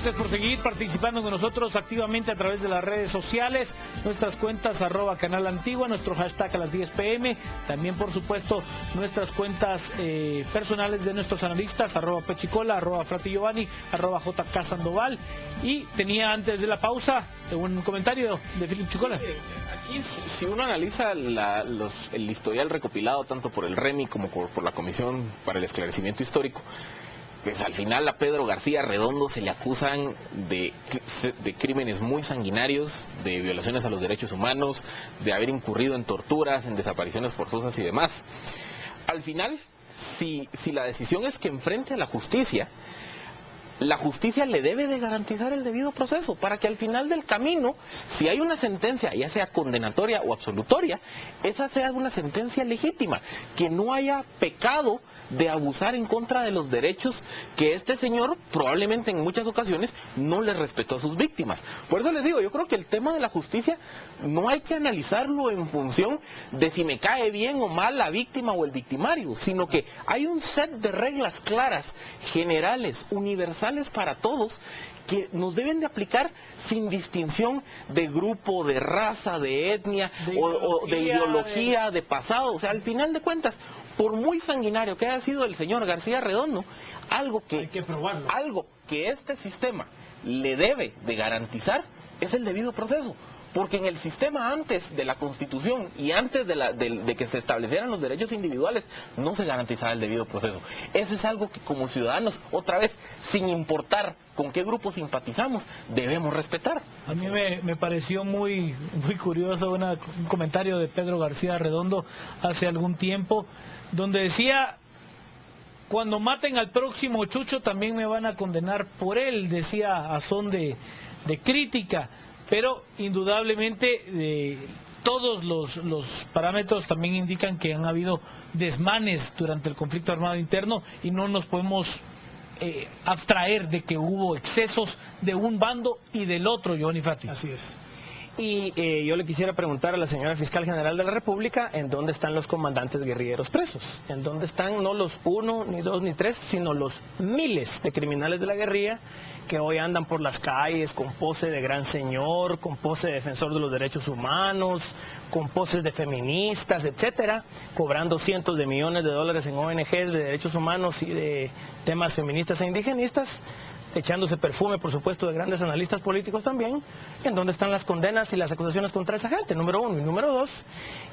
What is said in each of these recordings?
Gracias por seguir participando con nosotros activamente a través de las redes sociales, nuestras cuentas @Canal Antigua, nuestro hashtag a las 10 p.m, también por supuesto nuestras cuentas personales de nuestros analistas, @Pechicola, @Frati Giovanni, @JK Sandoval. Y tenía antes de la pausa un comentario de Philip Chicola. Aquí, si uno analiza el historial recopilado tanto por el REMI como por la Comisión para el Esclarecimiento Histórico, pues al final a Pedro García Redondo se le acusan de crímenes muy sanguinarios, de violaciones a los derechos humanos, de haber incurrido en torturas, en desapariciones forzosas y demás. Al final, si la decisión es que enfrente a la justicia le debe de garantizar el debido proceso para que al final del camino, si hay una sentencia, ya sea condenatoria o absolutoria, esa sea una sentencia legítima, que no haya pecado de abusar en contra de los derechos que este señor probablemente en muchas ocasiones no le respetó a sus víctimas. Por eso les digo, yo creo que el tema de la justicia no hay que analizarlo en función de si me cae bien o mal la víctima o el victimario, sino que hay un set de reglas claras, generales, universales para todos, que nos deben de aplicar sin distinción de grupo, de raza, de etnia, o de ideología, de pasado. O sea, al final de cuentas, por muy sanguinario que haya sido el señor García Redondo, algo que este sistema le debe de garantizar es el debido proceso. Porque en el sistema antes de la Constitución y antes de que se establecieran los derechos individuales, no se garantizaba el debido proceso. Eso es algo que como ciudadanos, otra vez, sin importar con qué grupo simpatizamos, debemos respetar. A mí me pareció muy curioso un comentario de Pedro García Redondo hace algún tiempo, donde decía: cuando maten al próximo Chucho también me van a condenar por él, decía a son de crítica. Pero indudablemente todos los parámetros también indican que han habido desmanes durante el conflicto armado interno y no nos podemos abstraer de que hubo excesos de un bando y del otro, Giovanni Frati. Así es. Y yo le quisiera preguntar a la señora Fiscal General de la República en dónde están los comandantes guerrilleros presos, en dónde están no los 1, ni 2, ni 3, sino los miles de criminales de la guerrilla que hoy andan por las calles con pose de gran señor, con pose de defensor de los derechos humanos, con poses de feministas, etcétera, cobrando cientos de millones de dólares en ONGs de derechos humanos y de temas feministas e indigenistas, echándose perfume, por supuesto, de grandes analistas políticos también, en dónde están las condenas y las acusaciones contra esa gente, número uno. Y número dos,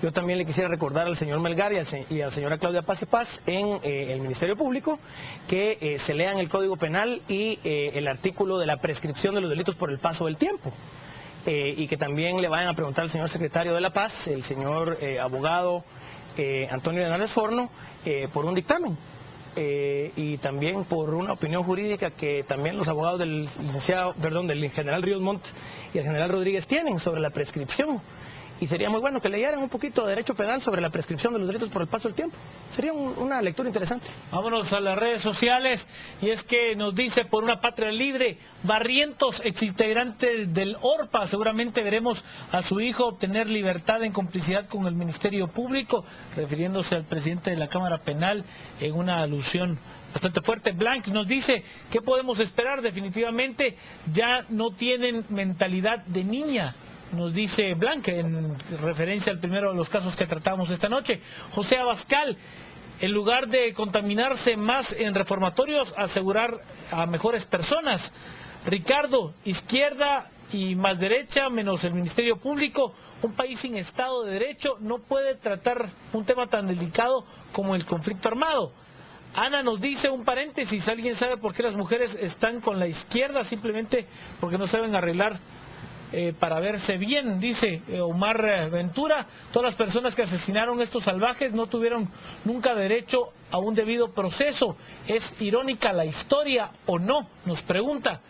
yo también le quisiera recordar al señor Melgar y a la señora Claudia Paz y Paz en el Ministerio Público que se lean el Código Penal y el artículo de la prescripción de los delitos por el paso del tiempo. Y que también le vayan a preguntar al señor secretario de la Paz, el señor abogado Antonio Hernández Forno, por un dictamen. Y también por una opinión jurídica que también los abogados del general Ríos Montt y el general Rodríguez tienen sobre la prescripción. Y sería muy bueno que leyeran un poquito de derecho penal sobre la prescripción de los delitos por el paso del tiempo. Sería una lectura interesante. Vámonos a las redes sociales, y es que nos dice Por una Patria Libre: Barrientos, exintegrante del ORPA, seguramente veremos a su hijo obtener libertad en complicidad con el Ministerio Público, refiriéndose al presidente de la Cámara Penal en una alusión bastante fuerte. Blanc nos dice: ¿qué podemos esperar? Definitivamente ya no tienen mentalidad de niña, nos dice Blanc, en referencia al primero de los casos que tratamos esta noche. José Abascal: en lugar de contaminarse más en reformatorios, asegurar a mejores personas. Ricardo: izquierda y más derecha, menos el Ministerio Público. Un país sin Estado de Derecho no puede tratar un tema tan delicado como el conflicto armado. Ana nos dice, un paréntesis: ¿alguien sabe por qué las mujeres están con la izquierda? Simplemente porque no saben arreglar para verse bien, dice Omar Ventura. Todas las personas que asesinaron a estos salvajes no tuvieron nunca derecho a un debido proceso. ¿Es irónica la historia o no?, nos pregunta.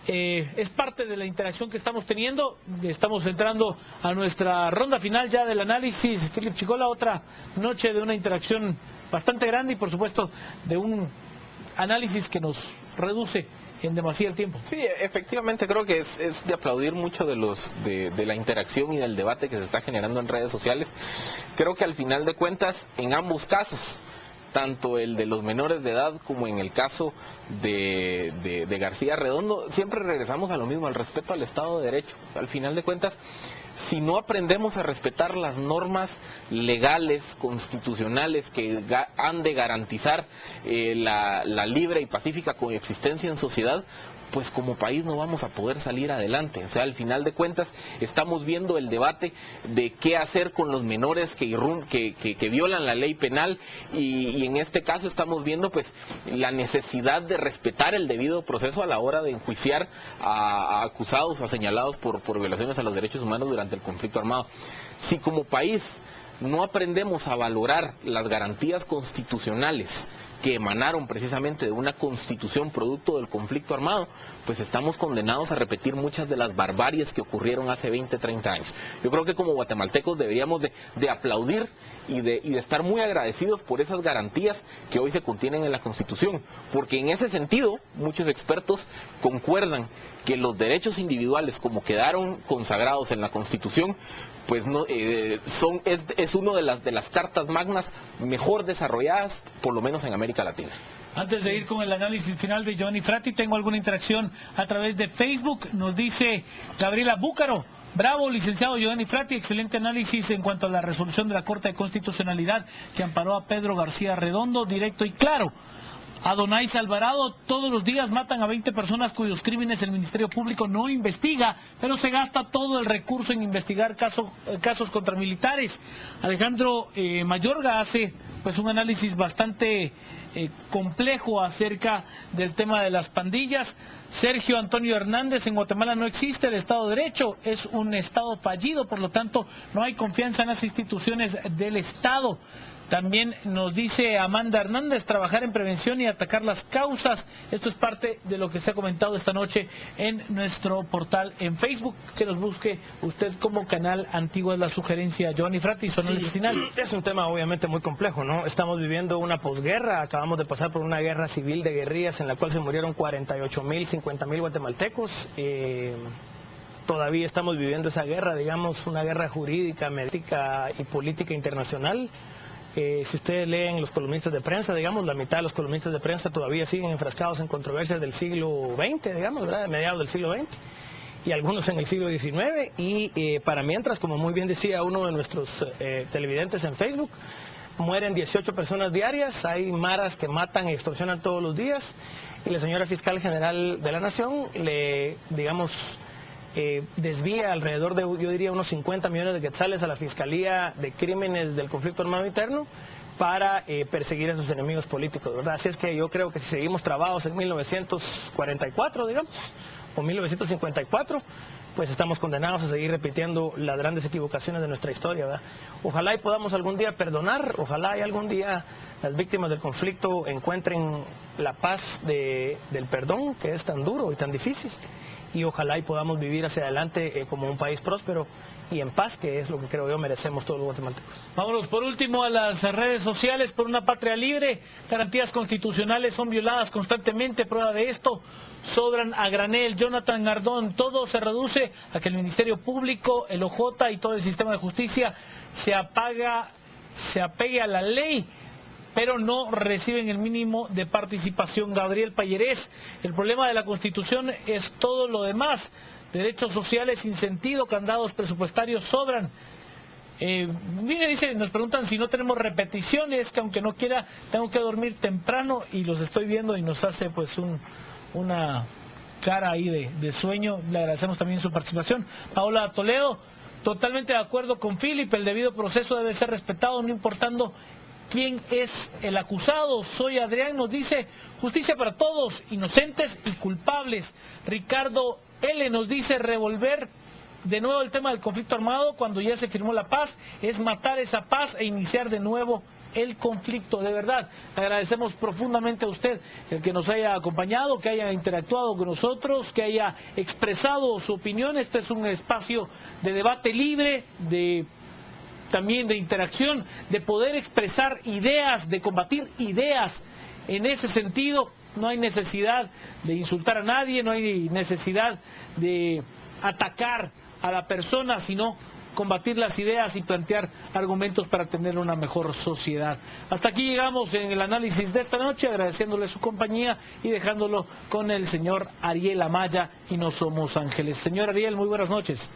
Es parte de la interacción que estamos teniendo. Estamos entrando a nuestra ronda final ya del análisis. Philip Chicola, otra noche de una interacción bastante grande y por supuesto de un análisis que nos reduce en demasía el tiempo. Sí, efectivamente creo que es de aplaudir mucho de la interacción y del debate que se está generando en redes sociales. Creo que al final de cuentas, en ambos casos, tanto el de los menores de edad como en el caso de García Redondo, siempre regresamos a lo mismo, al respeto al Estado de Derecho. Al final de cuentas, si no aprendemos a respetar las normas legales, constitucionales que han de garantizar la libre y pacífica coexistencia en sociedad, pues como país no vamos a poder salir adelante. O sea, al final de cuentas estamos viendo el debate de qué hacer con los menores que violan la ley penal y en este caso estamos viendo pues la necesidad de respetar el debido proceso a la hora de enjuiciar a acusados o a señalados por violaciones a los derechos humanos durante el conflicto armado. Si como país no aprendemos a valorar las garantías constitucionales que emanaron precisamente de una constitución producto del conflicto armado, pues estamos condenados a repetir muchas de las barbaries que ocurrieron hace 20, 30 años. Yo creo que como guatemaltecos deberíamos de aplaudir y de estar muy agradecidos por esas garantías que hoy se contienen en la Constitución, porque en ese sentido muchos expertos concuerdan que los derechos individuales como quedaron consagrados en la Constitución, pues no, es una de las cartas magnas mejor desarrolladas, por lo menos en América Latina. Antes de ir con el análisis final de Giovanni Frati, tengo alguna interacción a través de Facebook. Nos dice Gabriela Búcaro: bravo, licenciado Giovanni Frati, excelente análisis en cuanto a la resolución de la Corte de Constitucionalidad que amparó a Pedro García Redondo, directo y claro. Adonais Alvarado: todos los días matan a 20 personas cuyos crímenes el Ministerio Público no investiga, pero se gasta todo el recurso en investigar casos contra militares. Alejandro Mayorga hace pues un análisis bastante complejo acerca del tema de las pandillas. Sergio Antonio Hernández: en Guatemala no existe el Estado de Derecho, es un Estado fallido, por lo tanto no hay confianza en las instituciones del Estado. También nos dice Amanda Hernández: trabajar en prevención y atacar las causas. Esto es parte de lo que se ha comentado esta noche en nuestro portal en Facebook. Que nos busque usted como Canal Antigua, es la sugerencia. Giovanni Frati, su análisis final. Es un tema obviamente muy complejo, ¿no? Estamos viviendo una posguerra, acabamos de pasar por una guerra civil de guerrillas en la cual se murieron 48,000, 50,000 guatemaltecos. Todavía estamos viviendo esa guerra, digamos, una guerra jurídica, médica y política internacional. Si ustedes leen los columnistas de prensa, digamos, la mitad de los columnistas de prensa todavía siguen enfrascados en controversias del siglo XX, digamos, ¿verdad? De mediados del siglo XX, y algunos en el siglo XIX, y para mientras, como muy bien decía uno de nuestros televidentes en Facebook, mueren 18 personas diarias, hay maras que matan y extorsionan todos los días, y la señora fiscal general de la Nación desvía alrededor de, yo diría, unos 50 millones de quetzales a la Fiscalía de Crímenes del Conflicto Armado Interno para perseguir a sus enemigos políticos, ¿verdad? Así es que yo creo que si seguimos trabados en 1944, digamos, o 1954, pues estamos condenados a seguir repitiendo las grandes equivocaciones de nuestra historia, ¿verdad? Ojalá y podamos algún día perdonar, ojalá y algún día las víctimas del conflicto encuentren la paz del perdón, que es tan duro y tan difícil, y ojalá y podamos vivir hacia adelante como un país próspero y en paz, que es lo que creo yo merecemos todos los guatemaltecos. Vámonos por último a las redes sociales. Por una patria libre: garantías constitucionales son violadas constantemente, prueba de esto sobran a granel. Jonathan Nardón: todo se reduce a que el Ministerio Público, el OJ y todo el sistema de justicia se apegue a la ley, pero no reciben el mínimo de participación. Gabriel Payerés: el problema de la Constitución es todo lo demás. Derechos sociales sin sentido, candados presupuestarios sobran. Mire, dice, nos preguntan si no tenemos repeticiones, que aunque no quiera, tengo que dormir temprano y los estoy viendo y nos hace pues una cara ahí de sueño. Le agradecemos también su participación. Paola Toledo: totalmente de acuerdo con Philip, el debido proceso debe ser respetado, no importando quién es el acusado. Soy Adrián, nos dice: justicia para todos, inocentes y culpables. Ricardo L nos dice: revolver de nuevo el tema del conflicto armado cuando ya se firmó la paz es matar esa paz e iniciar de nuevo el conflicto. De verdad, le agradecemos profundamente a usted el que nos haya acompañado, que haya interactuado con nosotros, que haya expresado su opinión. Este es un espacio de debate libre, también de interacción, de poder expresar ideas, de combatir ideas. En ese sentido, no hay necesidad de insultar a nadie, no hay necesidad de atacar a la persona, sino combatir las ideas y plantear argumentos para tener una mejor sociedad. Hasta aquí llegamos en el análisis de esta noche, agradeciéndole su compañía y dejándolo con el señor Ariel Amaya y No Somos Ángeles. Señor Ariel, muy buenas noches.